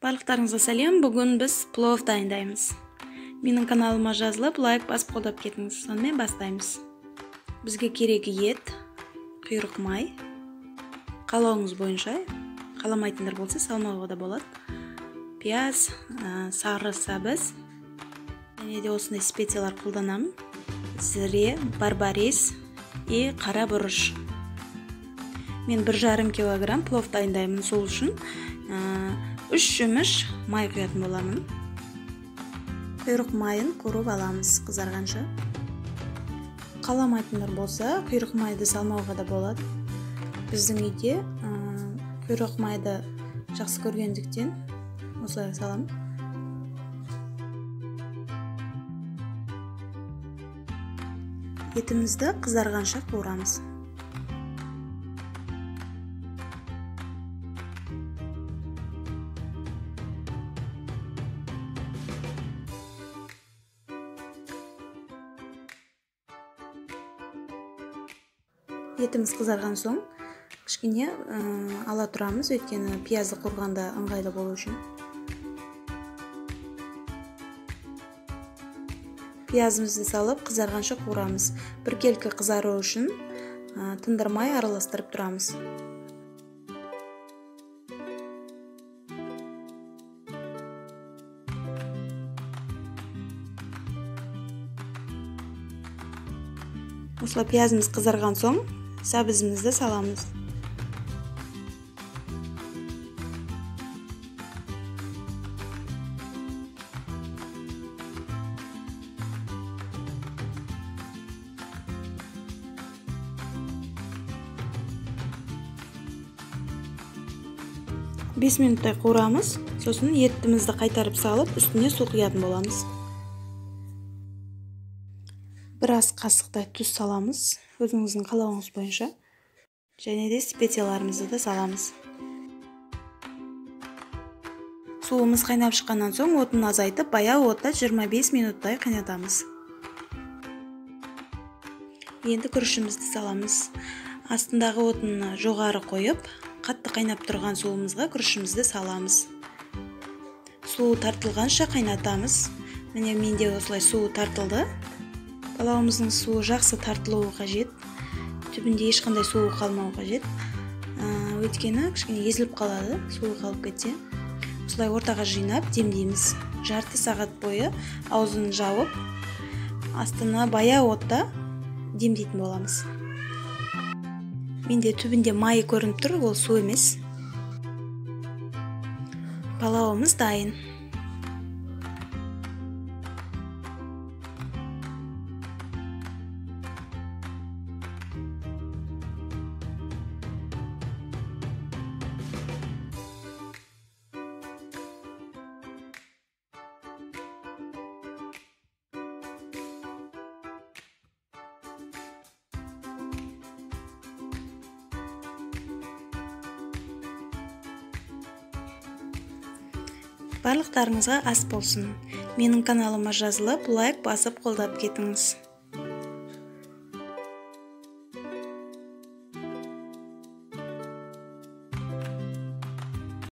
Барлықтарыңызға сәлем. Бүгін біз плов дайындаймыз. Менің каналыма жазылып, лайк басып қолдап кетіңіз. Сонымен бастаймыз. Бізге керек ет, құйрық май, қалауыңыз бойынша, қаламайтындар болса салмауға да болады. Пияз, сары сәбіз, және де осындай специялар қолданамын. Зіре, барбарис и қара бұрыш. Мен 1,5 килограмм плов дайындаймын. Сол үшін 3 жүміш май құятын боламын. Құйрық майын қорып аламыз қызарғанша. Қаламайтындар болса, құйрық майды салмауға да болады. Біздің үйде құйрық майды жақсы көргендіктен осылай саламын. Етімізді қызарғанша қуырамыз. Етіміз қызарған соң кішкене ала тұрамыз, өйткені пиязды қорғанда ыңғайлы болу үшін. Пиязымызды салып қызарғанша қуырамыз. Біркелкі қызару үшін тындырмай араластырып тұрамыз. Осылай пиязымыз қызарған соң сәбізімізді саламыз. Бес минуттай қуырамыз, сосын етімізді қайтарып салып, үстіне су құятын боламыз. Бір ас қасықтай тұз саламыз, өзіңіздің қалауыңыз бойынша. Және де специяларымызды да саламыз. Суымыз қайнап шыққаннан соң отын азайтып, баяу отта 25 минуттай қайнатамыз. Енді күрішімізді саламыз. Астындағы отынны жоғары қойып, қатты қайнап тұрған суымызға күрішімізді саламыз. Суы тартылғанша қайнатамыз. Міне менде осылай суы тартылды. Палауымыздың суы жақсы тартылуы қажет. Түбінде ешқандай суы қалмауы қажет. Өйткені кішкене езіліп қалады, суы қалып кетсе. Осылай ортаға жинап демдейміз. Жарты сағат бойы аузын жауып, астына баяу отта демдейтін боламыз. Менде түбінде майы көрініп тұр, ол су емес. Палауымыз дайын. Барлықтарыңызға ас болсын. Менің каналыма жазылып, лайк басып қолдап кетіңіз.